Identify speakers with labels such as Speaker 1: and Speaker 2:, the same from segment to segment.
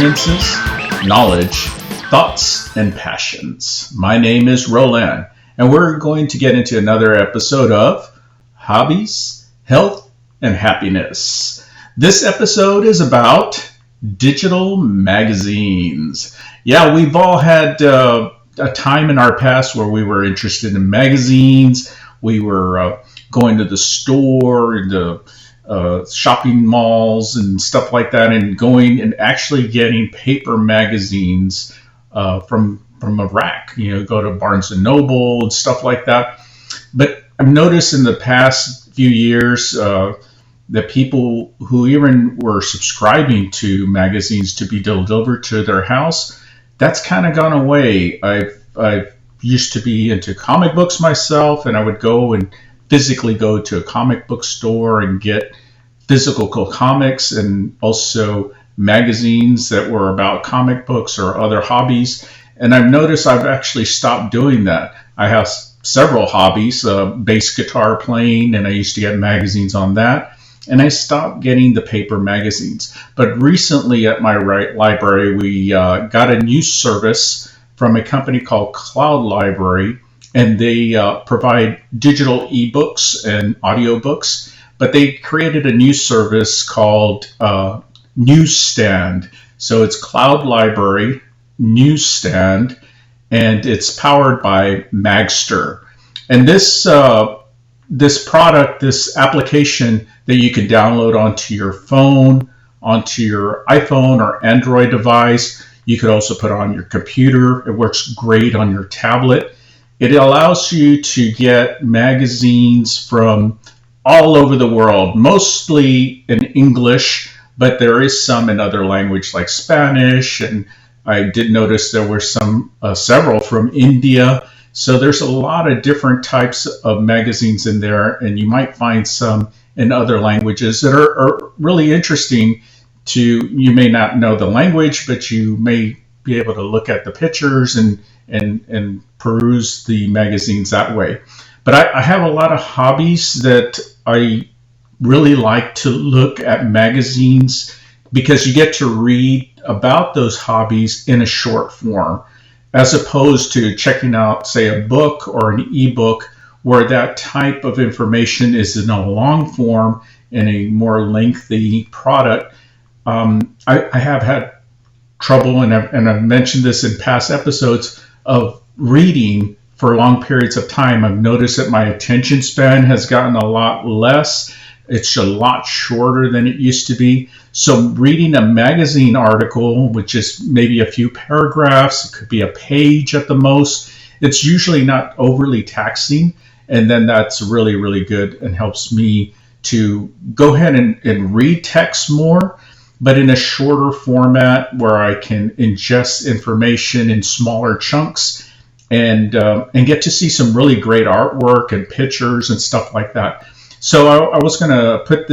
Speaker 1: experiences, knowledge, thoughts, and passions. My name is Roland, and we're going to get into another episode of Hobbies, Health, and Happiness. This episode is about digital magazines. Yeah, we've all had a time in our past where we were interested in magazines. We were going to the store, the shopping malls and stuff like that, and going and actually getting paper magazines from a rack. Go to Barnes and Noble and stuff like that. But I've noticed in the past few years that people who even were subscribing to magazines to be delivered to their house, that's kind of gone away. I used to be into comic books myself, and I would go and physically go to a comic book store and get physical comics and also magazines that were about comic books or other hobbies. And I've noticed I've actually stopped doing that. I have several hobbies, bass guitar playing, and I used to get magazines on that. And I stopped getting the paper magazines. But recently at my library, we got a new service from a company called Cloud Library, and they provide digital ebooks and audiobooks. But they created a new service called Newsstand. So it's Cloud Library Newsstand, and it's powered by Magster. And this product, this application that you can download onto your phone, onto your iPhone or Android device. You could also put on your computer. It works great on your tablet. It allows you to get magazines from all over the world, mostly in English, but there is some in other language like Spanish, and I did notice there were several from India. So there's a lot of different types of magazines in there, and you might find some in other languages that are really interesting you may not know the language, but you may be able to look at the pictures and peruse the magazines that way. But I have a lot of hobbies that I really like to look at magazines because you get to read about those hobbies in a short form, as opposed to checking out, say, a book or an ebook where that type of information is in a long form in a more lengthy product. I have had trouble, and I've mentioned this in past episodes, of reading for long periods of time. I've noticed that my attention span has gotten a lot less. It's a lot shorter than it used to be. So reading a magazine article, which is maybe a few paragraphs, it could be a page at the most, it's usually not overly taxing. And then that's really, really good and helps me to go ahead and read text more, but in a shorter format where I can ingest information in smaller chunks and get to see some really great artwork and pictures and stuff like that. So I was going to put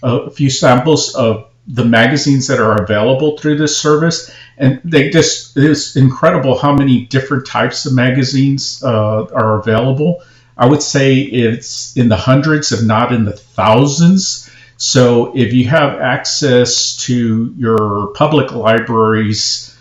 Speaker 1: a few samples of the magazines that are available through this service, and it's incredible how many different types of magazines are available. I would say it's in the hundreds, if not in the thousands. So if you have access to your public library's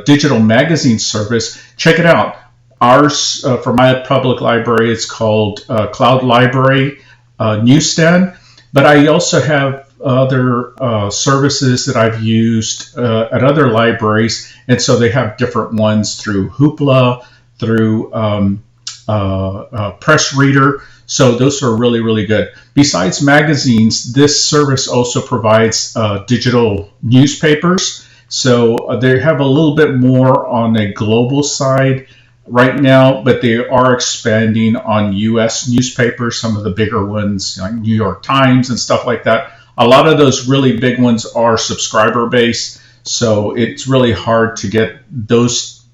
Speaker 1: digital magazine service, check it out. Ours, for my public library, it's called Cloud Library Newsstand. But I also have other services that I've used at other libraries, and so they have different ones through Hoopla, through Press Reader. So those are really, really good. Besides magazines, this service also provides digital newspapers. So they have a little bit more on a global side right now, but they are expanding on U.S. newspapers, some of the bigger ones like New York Times and stuff like that. A lot of those really big ones are subscriber-based, so it's really hard to get those,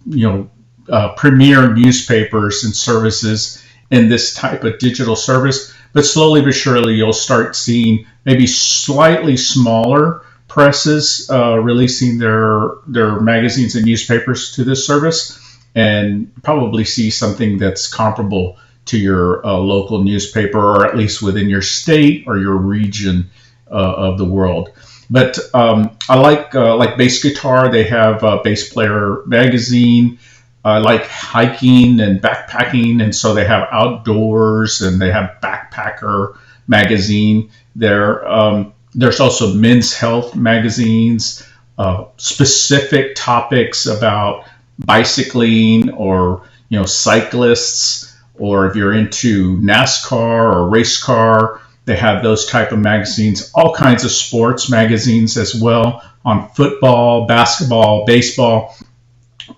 Speaker 1: premier newspapers and services in this type of digital service. But slowly but surely, you'll start seeing maybe slightly smaller presses releasing their magazines and newspapers to this service, and probably see something that's comparable to your local newspaper, or at least within your state or your region of the world. But I like bass guitar. They have a Bass Player magazine. I like hiking and backpacking, and so they have Outdoors and they have Backpacker magazine there. There's also men's health magazines, specific topics about bicycling or cyclists, or if you're into NASCAR or race car, they have those type of magazines. All kinds of sports magazines as well, on football, basketball, baseball.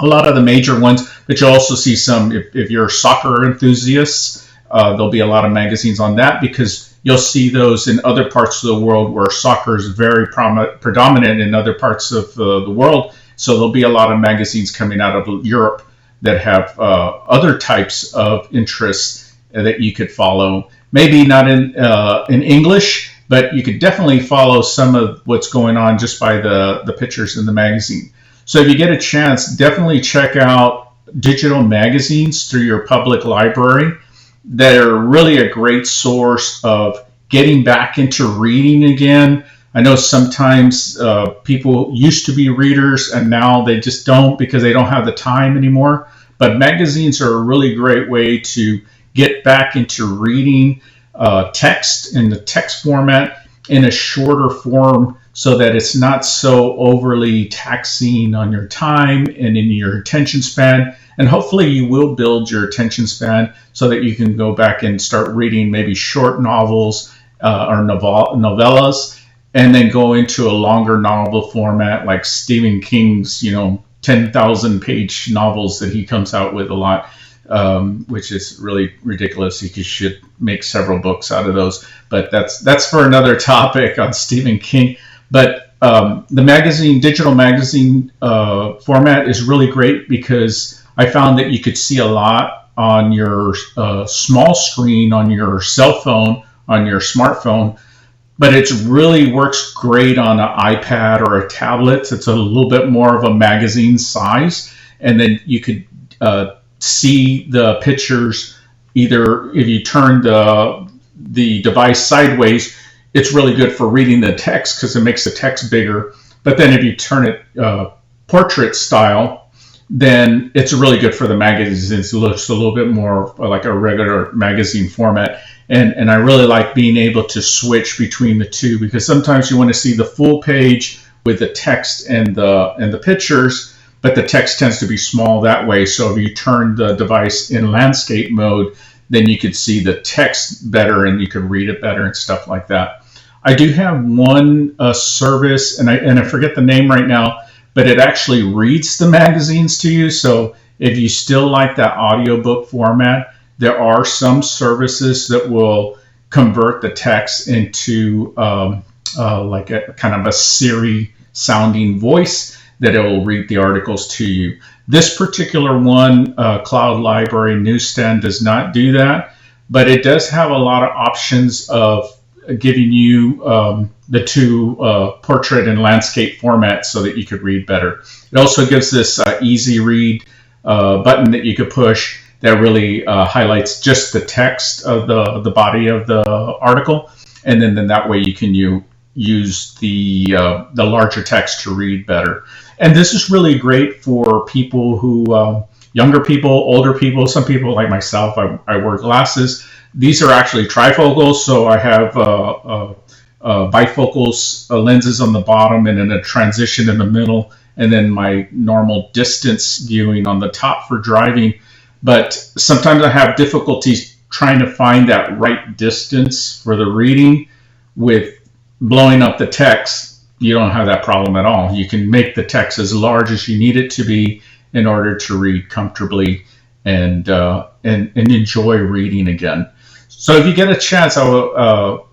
Speaker 1: A lot of the major ones, but you'll also see some, if you're soccer enthusiasts, there'll be a lot of magazines on that, because you'll see those in other parts of the world where soccer is very predominant in other parts of the world. So there'll be a lot of magazines coming out of Europe that have other types of interests that you could follow. Maybe not in English, but you could definitely follow some of what's going on just by the pictures in the magazine. So if you get a chance, definitely check out digital magazines through your public library. They're really a great source of getting back into reading again. I know sometimes people used to be readers and now they just don't, because they don't have the time anymore. But magazines are a really great way to get back into reading text in the text format in a shorter form, so that it's not so overly taxing on your time and in your attention span. And hopefully you will build your attention span so that you can go back and start reading maybe short novels or novellas, and then go into a longer novel format like Stephen King's 10,000 page novels that he comes out with a lot, which is really ridiculous. He should make several books out of those, but that's for another topic on Stephen King. But the digital magazine format is really great, because I found that you could see a lot on your small screen on your cell phone, on your smartphone, but it really works great on an iPad or a tablet. It's a little bit more of a magazine size, and then you could see the pictures. Either if you turn the device sideways, it's really good for reading the text because it makes the text bigger. But then if you turn it portrait style, then it's really good for the magazines. It looks a little bit more like a regular magazine format. And I really like being able to switch between the two, because sometimes you want to see the full page with the text and the pictures, but the text tends to be small that way. So if you turn the device in landscape mode, then you could see the text better and you could read it better and stuff like that. I do have one service, and I forget the name right now, but it actually reads the magazines to you. So if you still like that audiobook format, there are some services that will convert the text into like a kind of a Siri sounding voice that it will read the articles to you. This particular one, Cloud Library Newsstand, does not do that, but it does have a lot of options of giving you the two portrait and landscape formats so that you could read better. It also gives this easy read button that you could push that really highlights just the text of the body of the article, and then that way you can use the larger text to read better. And this is really great for people who, younger people, older people, some people like myself, I wear glasses. These are actually trifocals, so I have bifocals lenses on the bottom and then a transition in the middle, and then my normal distance viewing on the top for driving. But sometimes I have difficulties trying to find that right distance for the reading. With blowing up the text, you don't have that problem at all. You can make the text as large as you need it to be in order to read comfortably and enjoy reading again. So if you get a chance, I will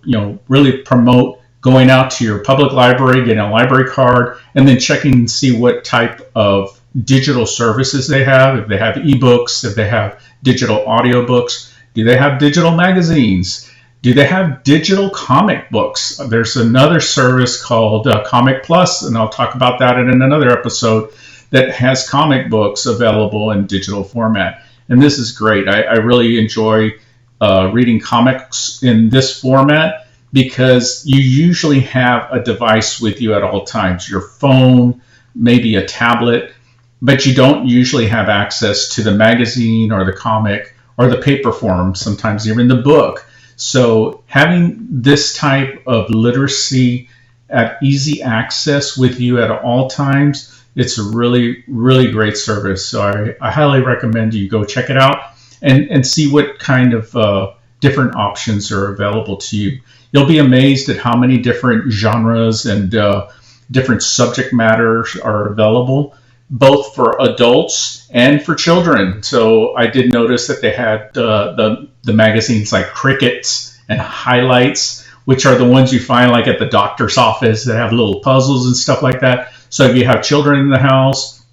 Speaker 1: really promote going out to your public library, getting a library card, and then checking and see what type of digital services they have. If they have ebooks, if they have digital audiobooks, do they have digital magazines? Do they have digital comic books? There's another service called Comic Plus, and I'll talk about that in another episode, that has comic books available in digital format. And this is great. I really enjoy reading comics in this format because you usually have a device with you at all times, your phone, maybe a tablet, but you don't usually have access to the magazine or the comic or the paper form, sometimes even the book. So having this type of literacy at easy access with you at all times, it's a really, really great service. So I highly recommend you go check it out and see what kind of different options are available to you. You'll be amazed at how many different genres and different subject matters are available, both for adults and for children. So I did notice that they had the magazines like Crickets and Highlights, which are the ones you find like at the doctor's office that have little puzzles and stuff like that. So if you have children in the house,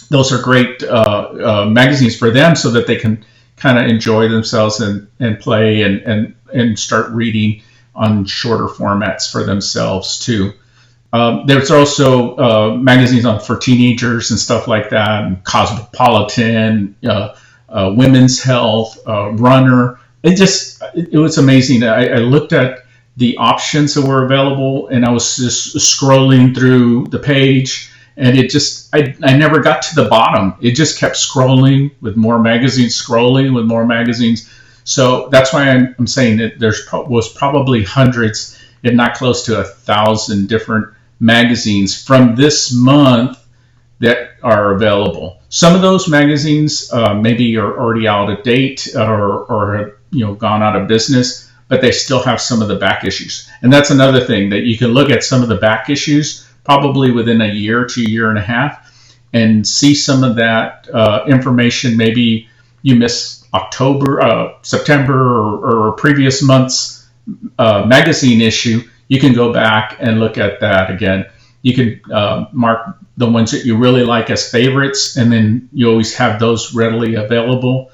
Speaker 1: those are great magazines for them so that they can kind of enjoy themselves and play and start reading on shorter formats for themselves too. There's also magazines for teenagers and stuff like that, and Cosmopolitan, Women's Health, Runner. It was amazing. I looked at the options that were available, and I was just scrolling through the page, and I never got to the bottom. It just kept scrolling with more magazines, So that's why I'm saying that was probably hundreds, if not close to 1,000 different magazines from this month that are available. Some of those magazines maybe are already out of date or have gone out of business, but they still have some of the back issues. And that's another thing, that you can look at some of the back issues probably within a year to a year and a half and see some of that information. Maybe you missed September or previous month's magazine issue. You can go back and look at that again. You can mark the ones that you really like as favorites, and then you always have those readily available.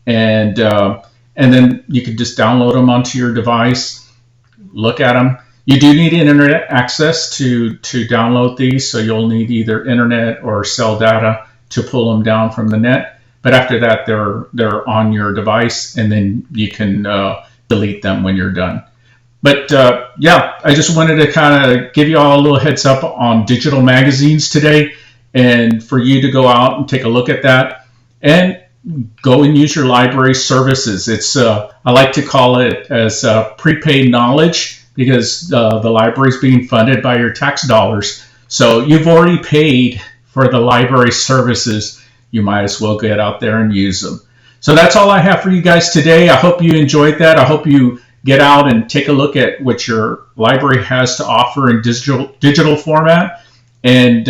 Speaker 1: And then you can just download them onto your device, look at them. You do need internet access to download these, so you'll need either internet or cell data to pull them down from the net. But after that, they're on your device, and then you can delete them when you're done. But I just wanted to kind of give you all a little heads up on digital magazines today, and for you to go out and take a look at that and go and use your library services. It's I like to call it as prepaid knowledge, because the library is being funded by your tax dollars. So you've already paid for the library services. You might as well get out there and use them. So that's all I have for you guys today. I hope you enjoyed that. I hope you get out and take a look at what your library has to offer in digital format, and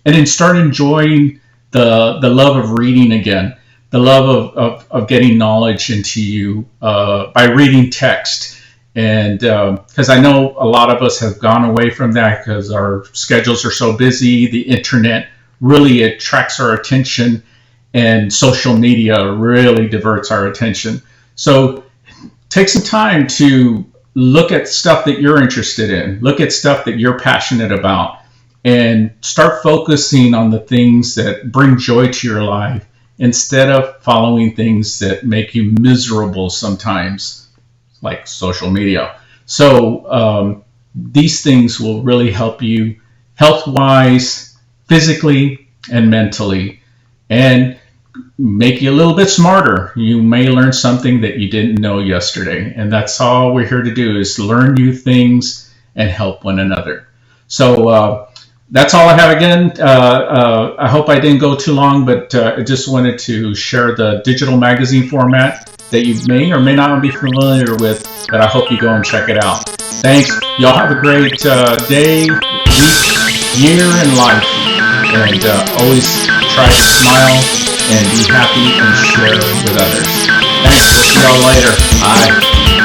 Speaker 1: then start enjoying the love of reading again, the love of getting knowledge into you by reading text. And because I know a lot of us have gone away from that because our schedules are so busy. The internet really attracts our attention, and social media really diverts our attention. So take some time to look at stuff that you're interested in, look at stuff that you're passionate about, and start focusing on the things that bring joy to your life instead of following things that make you miserable sometimes, like social media. So these things will really help you health-wise, physically, and mentally, and make you a little bit smarter. You may learn something that you didn't know yesterday, and that's all we're here to do, is learn new things and help one another. So that's all I have again. I hope I didn't go too long, but I just wanted to share the digital magazine format that you may or may not be familiar with, but I hope you go and check it out. Thanks. Y'all have a great day, week, year, and life. And always try to smile and be happy and share with others. Thanks. We'll see y'all later. Bye.